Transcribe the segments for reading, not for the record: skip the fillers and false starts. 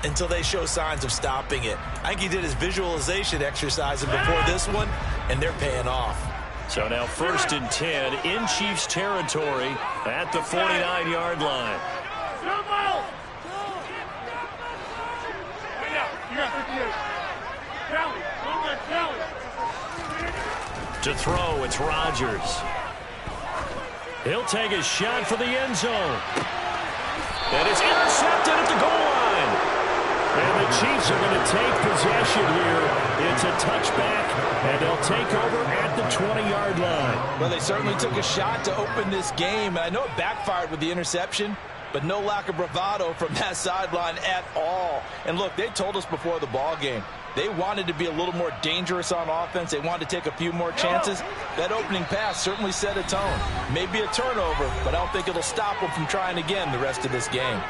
until they show signs of stopping it. I think he did his visualization exercising before this one, and they're paying off. So now 1st and 10 in Chiefs territory at the 49-yard line. To throw, it's Rodgers. He'll take a shot for the end zone. And it's intercepted at the goal line. And the Chiefs are going to take possession here. It's a touchback, and they'll take over at the 20-yard line. Well, they certainly took a shot to open this game. And I know it backfired with the interception, but no lack of bravado from that sideline at all. And look, they told us before the ball game, they wanted to be a little more dangerous on offense. They wanted to take a few more chances. That opening pass certainly set a tone. Maybe a turnover, but I don't think it'll stop them from trying again the rest of this game.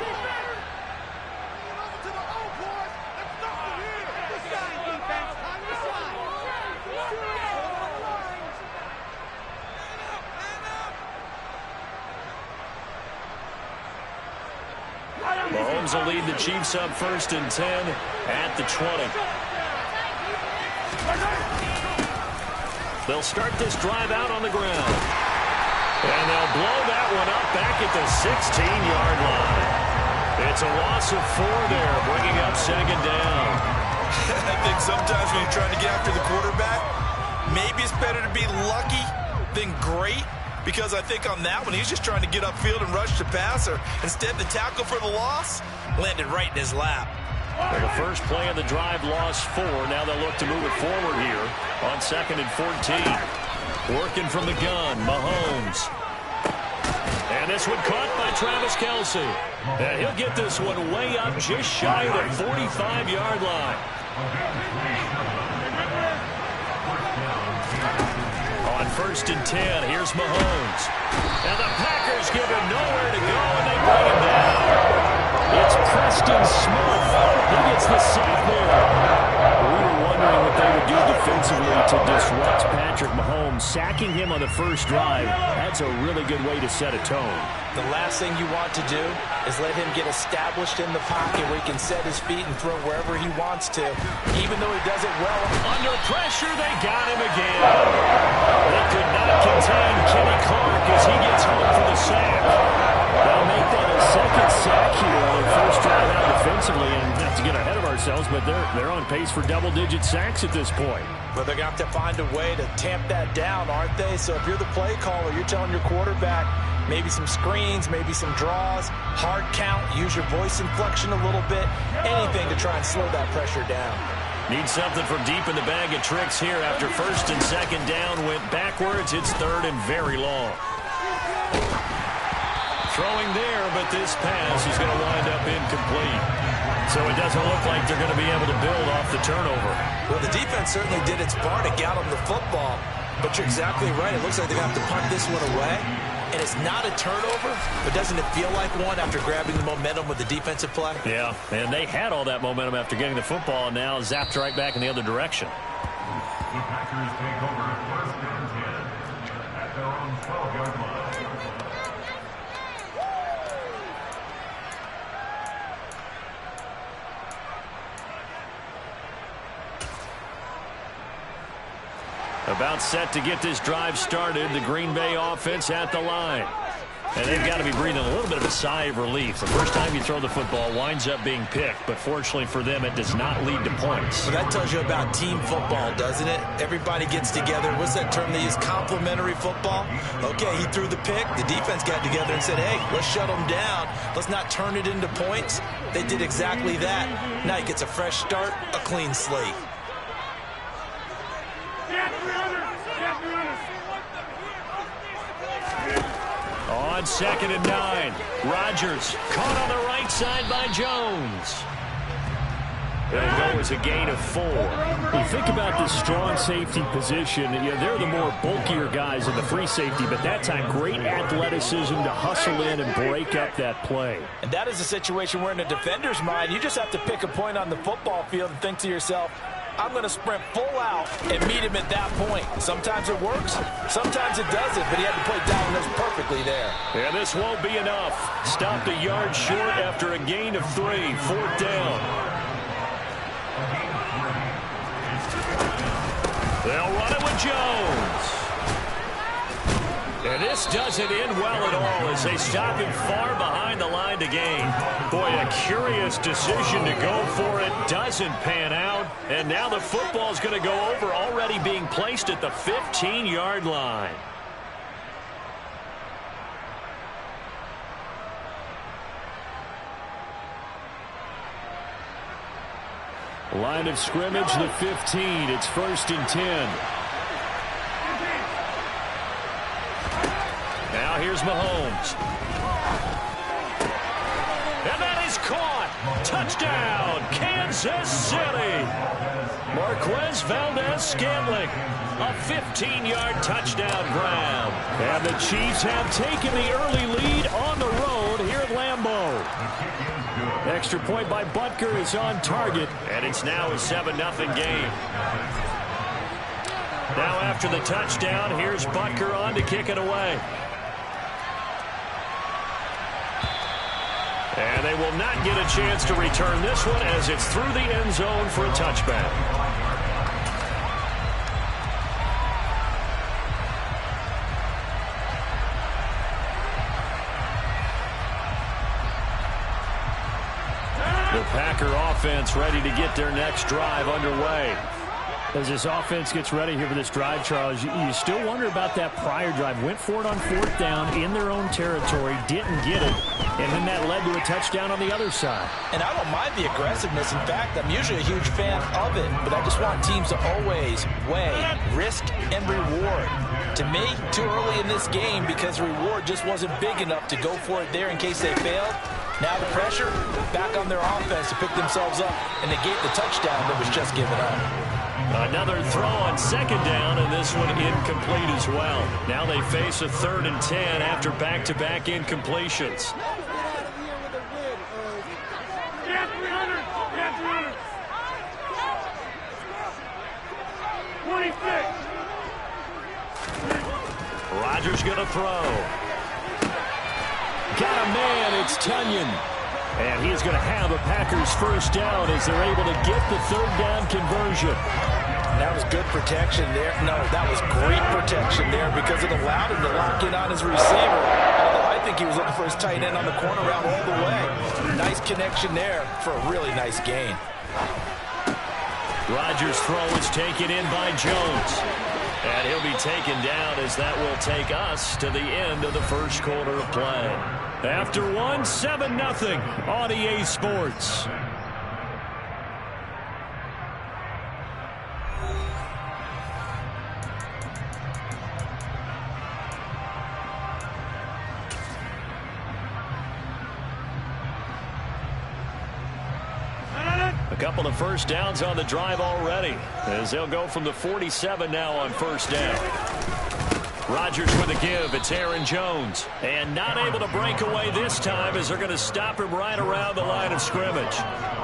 Mahomes will lead the Chiefs up 1st and 10 at the 20. They'll start this drive out on the ground. And they'll blow that one up back at the 16-yard line. It's a loss of 4 there, bringing up 2nd down. I think sometimes when you're trying to get after the quarterback, maybe it's better to be lucky than great. Because I think on that one, he's just trying to get upfield and rush the passer. Instead, the tackle for the loss landed right in his lap. Well, the first play of the drive lost 4. Now they'll look to move it forward here on 2nd and 14. Working from the gun, Mahomes. And this one caught by Travis Kelce. And he'll get this one way up just shy of the 45-yard line. On 1st and 10, here's Mahomes. And the Packers give him nowhere to go, and they bring him down. It's Preston Smith. He gets the sack there. We were wondering what they would do defensively to disrupt Patrick Mahomes. Sacking him on the first drive, that's a really good way to set a tone. The last thing you want to do is let him get established in the pocket where he can set his feet and throw wherever he wants to, even though he does it well. Under pressure, they got him again. They could not contain Kenny Clark as he gets home for the sack. They'll make that a 2nd sack here on their first drive out defensively, and not to get ahead of ourselves, but they're on pace for double-digit sacks at this point. But they're going to have to find a way to tamp that down, aren't they? So if you're the play caller, you're telling your quarterback maybe some screens, maybe some draws, hard count, use your voice inflection a little bit, anything to try and slow that pressure down. Need something from deep in the bag of tricks here after 1st and 2nd down went backwards. It's 3rd and very long. Throwing there, but this pass is going to wind up incomplete. So it doesn't look like they're going to be able to build off the turnover. Well, the defense certainly did its part to get them the football. But you're exactly right. It looks like they're going to have to punt this one away. And it's not a turnover, but doesn't it feel like one after grabbing the momentum with the defensive play? Yeah, and they had all that momentum after getting the football, and now zapped right back in the other direction. The Packers take over 1st and 10 at their own 12-yard line. About set to get this drive started, the Green Bay offense at the line. And they've got to be breathing a little bit of a sigh of relief. The first time you throw the football winds up being picked, but fortunately for them, it does not lead to points. Well, that tells you about team football, doesn't it? Everybody gets together. What's that term they use? Complementary football? Okay, he threw the pick. The defense got together and said, hey, let's shut them down. Let's not turn it into points. They did exactly that. Now he gets a fresh start, a clean slate. On 2nd and 9, Rodgers caught on the right side by Jones. It'll go as a gain of 4. You think about this strong safety position, they're the more bulkier guys in the free safety, but that time great athleticism to hustle in and break up that play. And that is a situation where in a defender's mind, you just have to pick a point on the football field and think to yourself, I'm going to sprint full out and meet him at that point. Sometimes it works, sometimes it doesn't, but he had to play diagonals perfectly there. And this won't be enough. Stopped a yard short after a gain of 3, 4th down. They'll run it with Jones. And this doesn't end well at all as they stop him far behind the line to gain. Boy, a curious decision to go for it. Doesn't pan out. And now the football's going to go over, already being placed at the 15-yard line. Line of scrimmage, the 15. It's 1st and 10. Now here's Mahomes. And that is caught. Touchdown, Kansas City. Marquez Valdez-Scantling. A 15-yard touchdown grab. And the Chiefs have taken the early lead on the road here at Lambeau. Extra point by Butker is on target. And it's now a 7-0 game. Now after the touchdown, here's Butker on to kick it away. And they will not get a chance to return this one as it's through the end zone for a touchback. The Packer offense ready to get their next drive underway. As this offense gets ready here for this drive, Charles, you still wonder about that prior drive. Went for it on 4th down in their own territory, didn't get it, and then that led to a touchdown on the other side. And I don't mind the aggressiveness. In fact, I'm usually a huge fan of it, but I just want teams to always weigh risk and reward. To me, too early in this game because the reward just wasn't big enough to go for it there in case they failed. Now the pressure back on their offense to pick themselves up and negate the touchdown that was just given up. Another throw on 2nd down, and this one incomplete as well. Now they face a 3rd and 10 after back-to-back incompletions. Rodgers going to throw. Got a man, it's Tunyon. And he's going to have a Packers 1st down as they're able to get the 3rd down conversion. That was good protection there. No, that was great protection there because it allowed him to lock in on his receiver. Although I think he was looking for his tight end on the corner route all the way. Nice connection there for a really nice gain. Rodgers' throw is taken in by Jones. And he'll be taken down as that will take us to the end of the first quarter of play. After 7-0 on EA Sports. A couple of 1st downs on the drive already as they'll go from the 47 now on 1st down. Rodgers with a give. It's Aaron Jones. And not able to break away this time as they're going to stop him right around the line of scrimmage.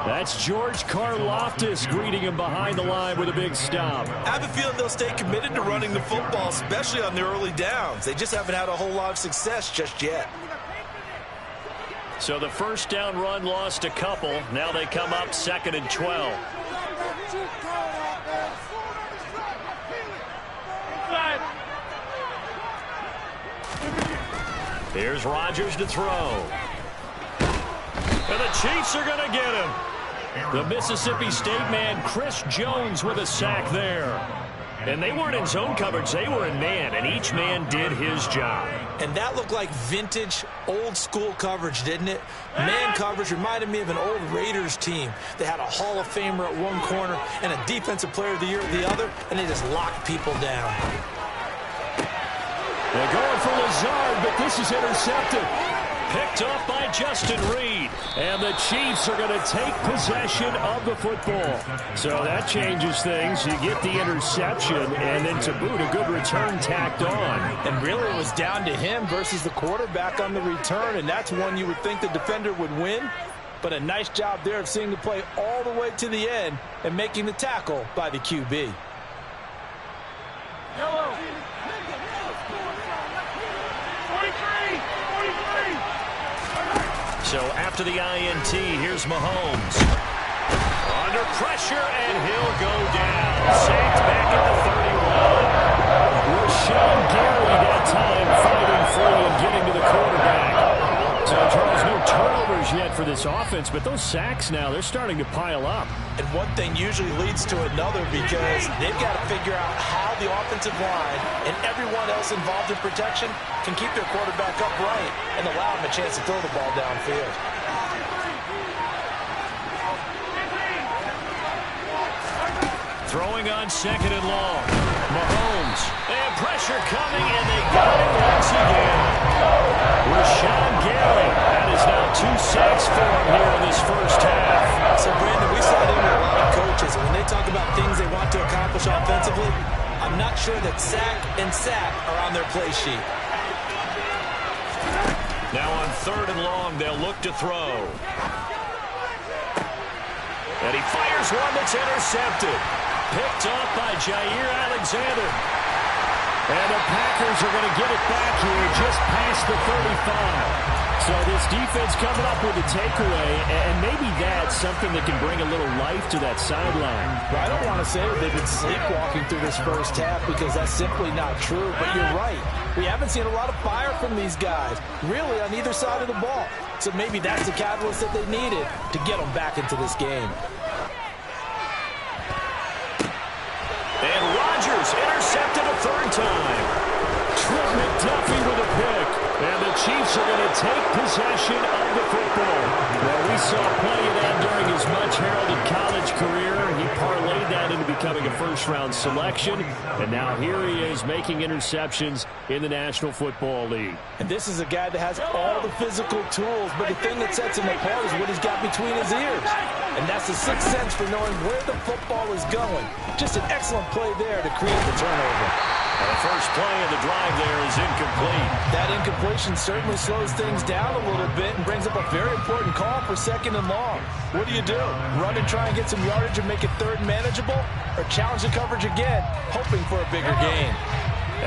That's George Karlaftis greeting him behind the line with a big stop. I have a feeling they'll stay committed to running the football, especially on the early downs. They just haven't had a whole lot of success just yet. So the 1st down run lost a couple. Now they come up 2nd and 12. Here's Rodgers to throw. And the Chiefs are going to get him. The Mississippi State man, Chris Jones, with a sack there. And they weren't in zone coverage. They were in man, and each man did his job. And that looked like vintage, old-school coverage, didn't it? Man coverage reminded me of an old Raiders team. They had a Hall of Famer at one corner and a Defensive Player of the Year at the other, and they just locked people down. They're going for Lazard, but this is intercepted. Picked off by Justin Reed. And the Chiefs are going to take possession of the football. So that changes things. You get the interception, and then to boot, a good return tacked on. And really, it was down to him versus the quarterback on the return, and that's one you would think the defender would win. But a nice job there of seeing the play all the way to the end and making the tackle by the QB. So after the INT, here's Mahomes. Under pressure, and he'll go down. Sacked back at the 31. for this offense, but those sacks now, they're starting to pile up. And one thing usually leads to another because they've got to figure out how the offensive line and everyone else involved in protection can keep their quarterback upright and allow him a chance to throw the ball downfield. Throwing on 2nd and long. Mahomes. And pressure coming, and they got him once again. Rashawn Gary. That is now 2 sacks for him here in this first half. So, Brandon, we saw it in a lot of coaches. When they talk about things they want to accomplish offensively, I'm not sure that sack and sack are on their play sheet. Now on 3rd and long, they'll look to throw. And he fires one that's intercepted. Picked up by Jair Alexander. And the Packers are going to get it back here just past the 35. So this defense coming up with a takeaway, and maybe that's something that can bring a little life to that sideline. Well, I don't want to say they've been sleepwalking through this first half because that's simply not true, but you're right. We haven't seen a lot of fire from these guys, really, on either side of the ball. So maybe that's the catalyst that they needed to get them back into this game. And Rodgers intercepted a 3rd time. Trent McDuffie with a pick. And the Chiefs are going to take possession of the football. Well, we saw plenty of that during his much-heralded college career. He parlayed that into becoming a first-round selection. And now here he is making interceptions in the National Football League. And this is a guy that has all the physical tools, but the thing that sets him apart is what he's got between his ears. And that's the sixth sense for knowing where the football is going. Just an excellent play there to create the turnover. And the first play of the drive there is incomplete. That incompletion certainly slows things down a little bit and brings up a very important call for 2nd and long. What do? Run and try and get some yardage and make it 3rd and manageable? Or challenge the coverage again, hoping for a bigger gain?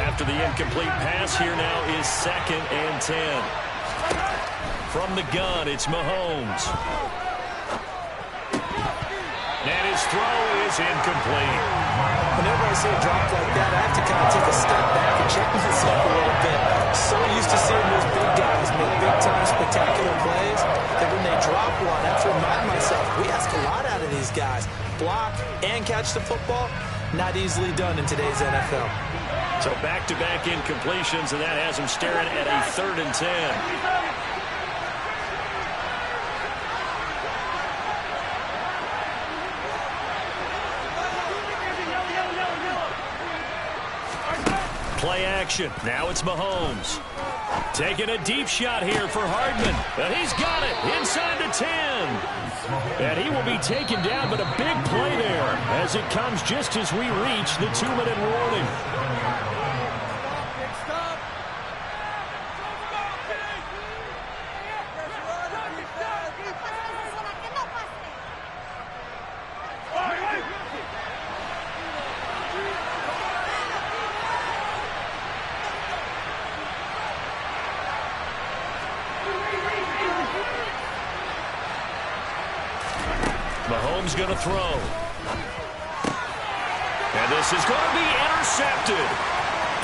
After the incomplete pass, here now is 2nd and 10. From the gun, it's Mahomes. And his throw is incomplete. Whenever I see a drop like that, I have to kind of take a step back and check myself a little bit. So used to seeing those big guys make big-time spectacular plays that when they drop one, I have to remind myself, we ask a lot out of these guys. Block and catch the football, not easily done in today's NFL. So back-to-back incompletions, and that has him staring at a 3rd and 10. Play action. Now it's Mahomes. Taking a deep shot here for Hardman. And he's got it inside the 10. And he will be taken down, but a big play there as it comes just as we reach the 2-minute warning. Mahomes going to throw. And this is going to be intercepted.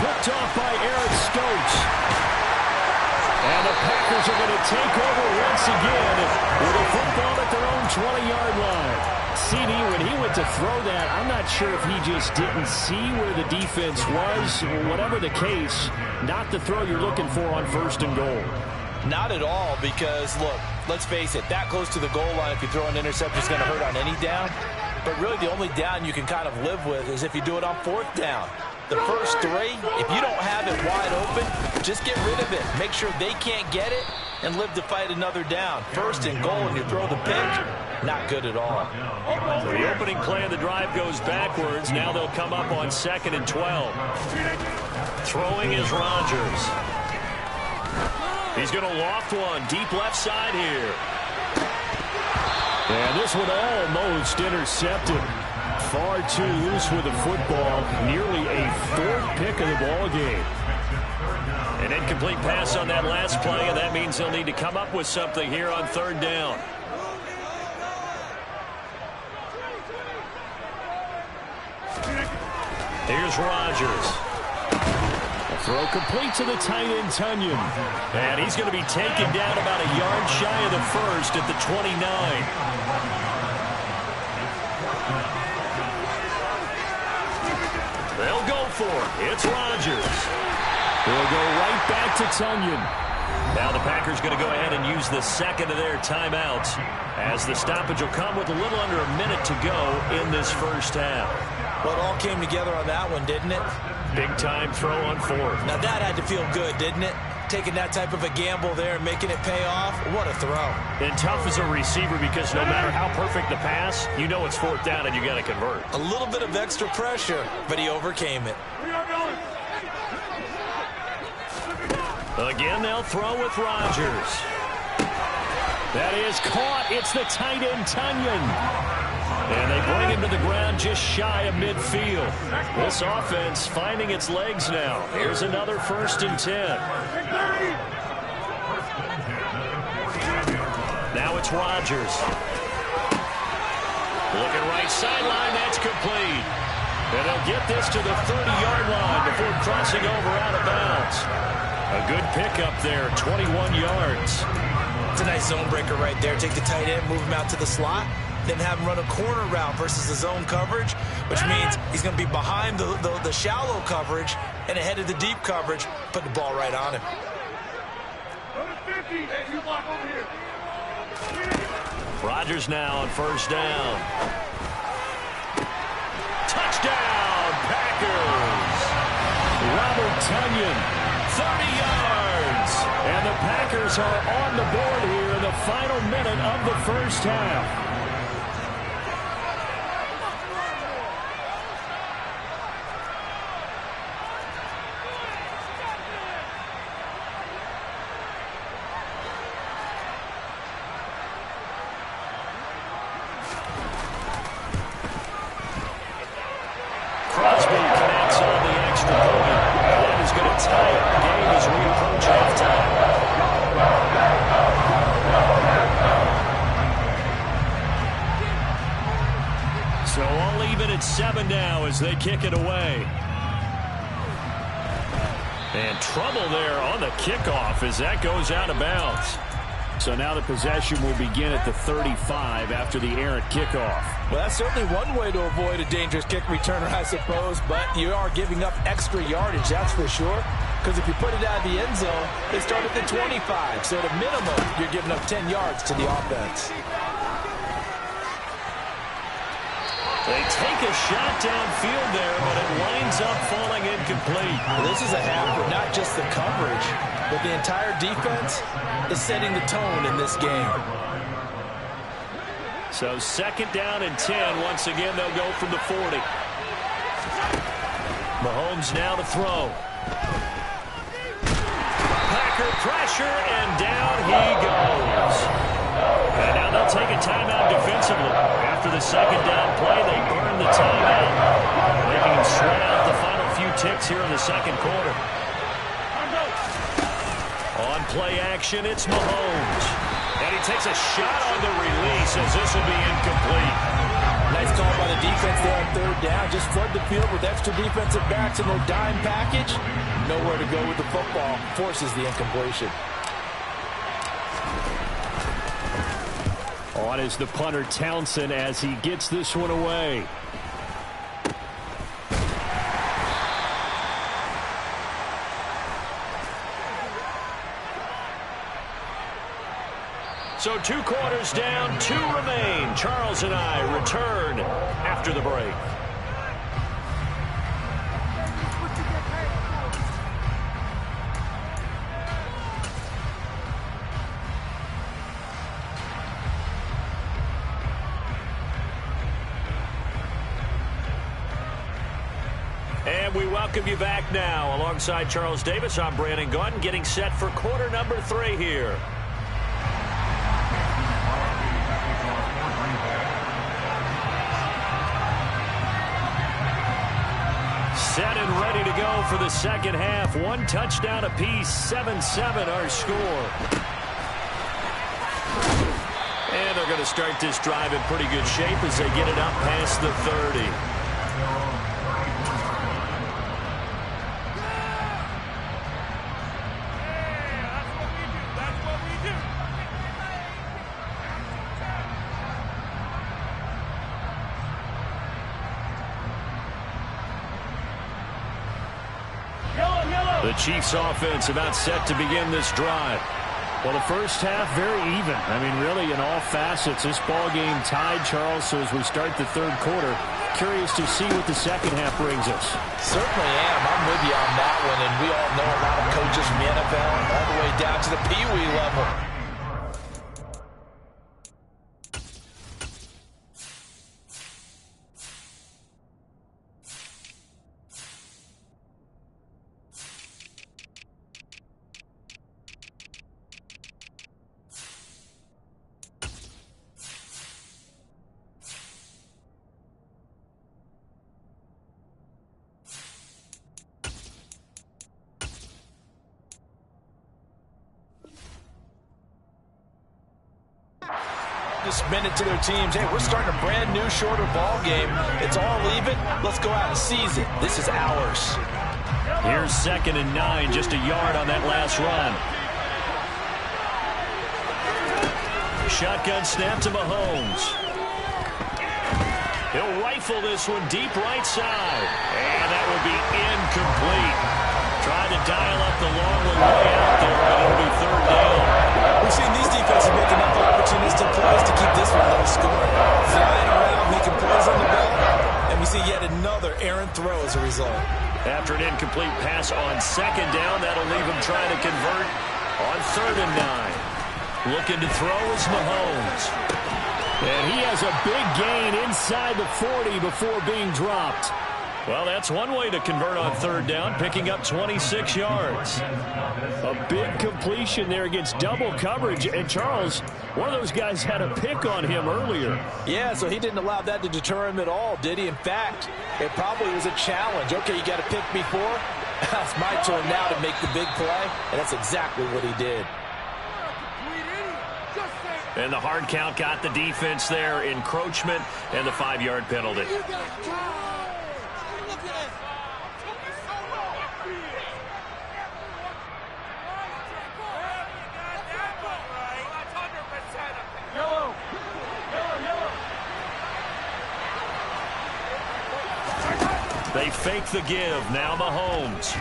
Picked off by Eric Stokes. And the Packers are going to take over once again with a football at their own 20-yard line. CD, when he went to throw that, I'm not sure if he just didn't see where the defense was. Whatever the case, not the throw you're looking for on 1st and goal. Not at all, because, look, let's face it, that close to the goal line, if you throw an interception, is going to hurt on any down. But really the only down you can kind of live with is if you do it on 4th down. The first 3, if you don't have it wide open, just get rid of it. Make sure they can't get it and live to fight another down. 1st and goal, and you throw the pick, not good at all. So the opening play of the drive goes backwards. Now they'll come up on 2nd and 12. Throwing is Rodgers. He's going to loft one deep left side here. And this one almost intercepted. Far too loose with the football. Nearly a 4th pick of the ball game. An incomplete pass on that last play, and that means they'll need to come up with something here on 3rd down. Here's Rodgers. Throw complete to the tight end, Tunyon. And he's going to be taken down about a yard shy of the first at the 29. They'll go for it. It's Rodgers. They'll go right back to Tunyon. Now the Packers going to go ahead and use the second of their timeouts as the stoppage will come with a little under a minute to go in this first half. Well, it all came together on that one, didn't it? Big time throw on fourth. Now that had to feel good, didn't it? Taking that type of a gamble there and making it pay off. What a throw. And tough as a receiver because no matter how perfect the pass, you know it's fourth down and you got to convert. A little bit of extra pressure, but he overcame it. Again, they'll throw with Rodgers. That is caught. It's the tight end, Tunyon. And they bring him to the ground just shy of midfield. This offense finding its legs now. Here's another 1st and 10. Now it's Rodgers. Looking right sideline, that's complete. And they'll get this to the 30-yard line before crossing over out of bounds. A good pickup there, 21 yards. It's a nice zone breaker right there. Take the tight end, move him out to the slot, then have him run a corner route versus the zone coverage, which means he's going to be behind the shallow coverage and ahead of the deep coverage, put the ball right on him. Rodgers now on 1st down. Touchdown, Packers! Robert Tunyon. 30 yards. And the Packers are on the board here in the final minute of the first half. Crosby connects on the extra point. That is going to tie up the game as we approach halftime. So all even at 7 now as they kick it away. And trouble there on the kickoff as that goes out of bounds. So now the possession will begin at the 35 after the errant kickoff. Well, that's certainly one way to avoid a dangerous kick returner, I suppose, but you are giving up extra yardage, that's for sure. Because if you put it out of the end zone, they start at the 25. So at a minimum, you're giving up 10 yards to the offense. They take a shot downfield there, but it winds up falling incomplete. Well, this is a half where not just the coverage, but the entire defense is setting the tone in this game. So 2nd down and 10. Once again, they'll go from the 40. Mahomes now to throw. Packer pressure, and down he goes. And now they'll take a timeout defensively. After the 2nd down play, they burn the timeout, making them sweat out the final few ticks here in the 2nd quarter. On play action, it's Mahomes. And he takes a shot on the release as this will be incomplete. Nice call by the defense there on 3rd down. Just flood the field with extra defensive backs in their dime package. Nowhere to go with the football. Forces the incompletion. On is the punter, Townsend, as he gets this one away. So 2 quarters down, 2 remain. Charles and I return after the break. And we welcome you back now. Alongside Charles Davis, I'm Brandon Gaudin, getting set for quarter number 3 here. Set and ready to go for the 2nd half. 1 touchdown apiece, 7-7 our score. And they're going to start this drive in pretty good shape as they get it up past the 30. Chiefs offense about set to begin this drive. Well, the first half, very even. I mean, really, in all facets, this ball game tied, Charles. So as we start the third quarter, curious to see what the second half brings us. Certainly am. I'm with you on that one. And we all know a lot of coaches from the NFL all the way down to the Pee-wee level. Just minute to their teams. Hey, we're starting a brand new, shorter ball game. It's all even. Let's go out and seize it. This is ours. Here's 2nd and 9, just a yard on that last run. Shotgun snap to Mahomes. He'll rifle this one deep right side. And that will be incomplete. Trying to dial up the long one way out there, but it'll be 3rd down. We've seen these defenses make enough opportunistic plays to keep this one low scoring. Flying around, making plays on the ball, and we see yet another errant throw as a result. After an incomplete pass on 2nd down, that'll leave him trying to convert on 3rd and 9. Looking to throw is Mahomes. And he has a big gain inside the 40 before being dropped. Well, that's one way to convert on 3rd down, picking up 26 yards. A big completion there against double coverage. And Charles, one of those guys had a pick on him earlier. Yeah, so he didn't allow that to deter him at all, did he? In fact, it probably was a challenge. Okay, you got to pick me 4. It's my turn now to make the big play, and that's exactly what he did. And the hard count got the defense there, encroachment, and the 5-yard penalty. They fake the give. Now Mahomes.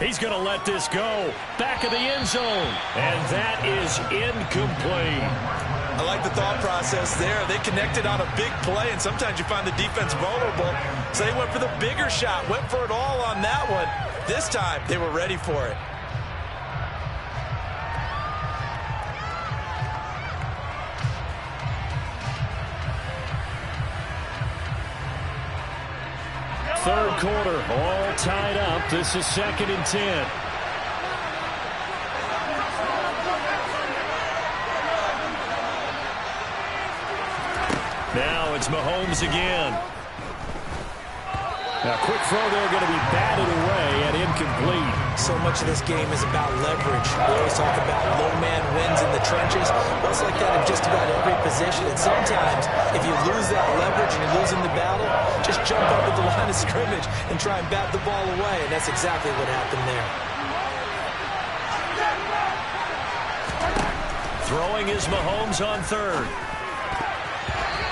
He's going to let this go. Back of the end zone. And that is incomplete. I like the thought process there. They connected on a big play, and sometimes you find the defense vulnerable. So they went for the bigger shot, went for it all on that one. This time, they were ready for it. Third quarter, all tied up. This is 2nd and 10. Now it's Mahomes again. Now, quick throw there, going to be batted away and incomplete. So much of this game is about leverage. We always talk about low man wins in the trenches. Well, it's like that in just about every position. And sometimes, if you lose that leverage and you're losing the battle, just jump up at the line of scrimmage and try and bat the ball away. And that's exactly what happened there. Throwing is Mahomes on 3rd.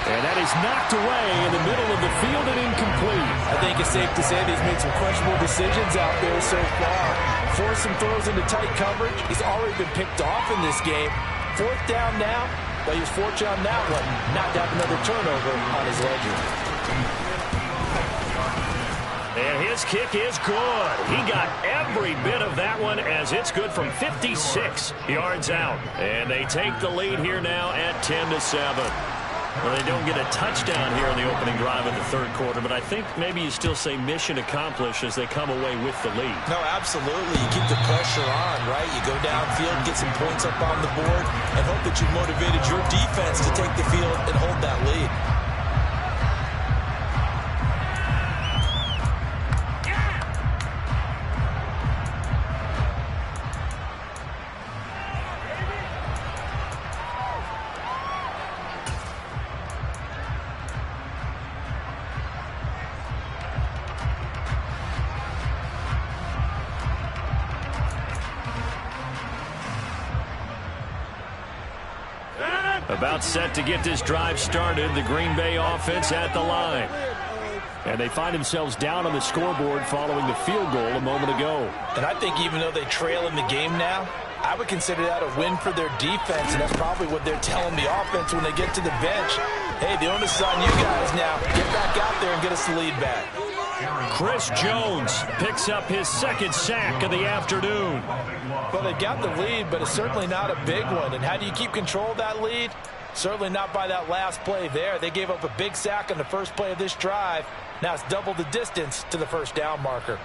And that is knocked away in the middle of the field and incomplete. I think it's safe to say that he's made some questionable decisions out there so far. Forced some throws into tight coverage. He's already been picked off in this game. 4th down now, but he was fortunate on that one not to have another turnover on his ledger. And his kick is good. He got every bit of that one as it's good from 56 yards out. And they take the lead here now at 10-7. Well, they don't get a touchdown here in the opening drive in the third quarter, but I think maybe you still say mission accomplished as they come away with the lead. No, absolutely. You keep the pressure on, right? You go downfield, get some points up on the board, and hope that you motivated your defense to take the field and hold that lead. About set to get this drive started. The Green Bay offense at the line. And they find themselves down on the scoreboard following the field goal a moment ago. And I think even though they trail in the game now, I would consider that a win for their defense, and that's probably what they're telling the offense when they get to the bench. Hey, the onus is on you guys now. Get back out there and get us the lead back. Chris Jones picks up his second sack of the afternoon. Well, they got the lead, but it's certainly not a big one. And how do you keep control of that lead? Certainly not by that last play there. They gave up a big sack on the first play of this drive. Now it's double the distance to the first down marker.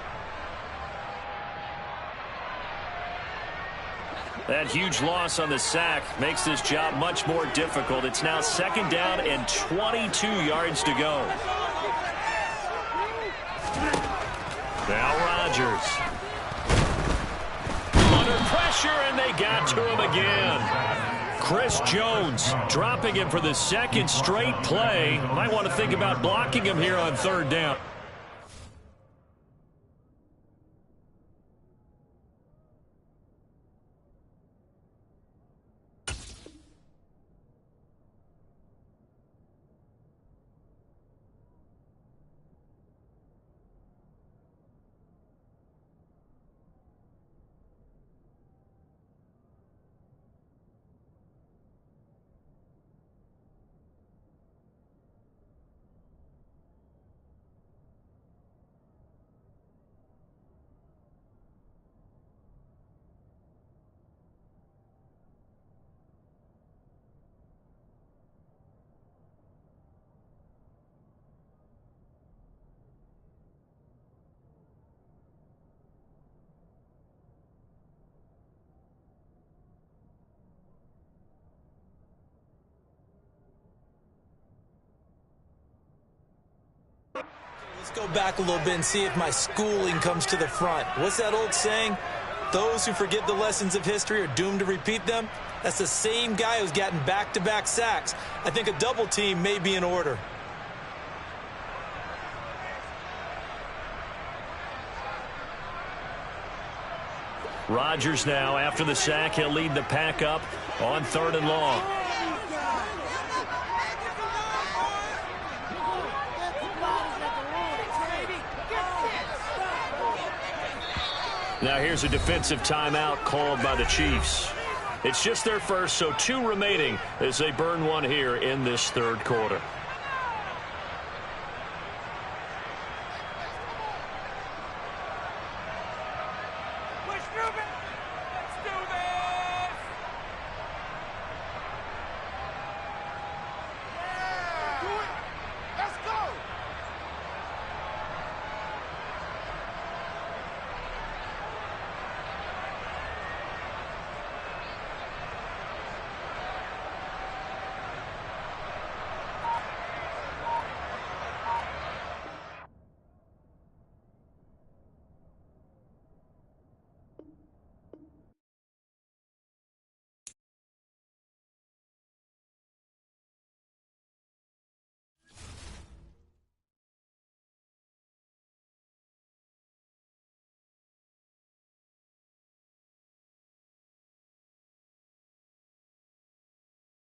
That huge loss on the sack makes this job much more difficult. It's now second down and 22 yards to go. Now Rodgers. Under pressure, and they got to him again. Chris Jones dropping him for the second straight play. Might want to think about blocking him here on third down. Let's go back a little bit and see if my schooling comes to the front. What's that old saying? Those who forget the lessons of history are doomed to repeat them. That's the same guy who's gotten back-to-back sacks. I think a double team may be in order. Rodgers now, after the sack, he'll lead the pack up on third and long. Now here's a defensive timeout called by the Chiefs. It's just their first, so 2 remaining as they burn one here in this third quarter.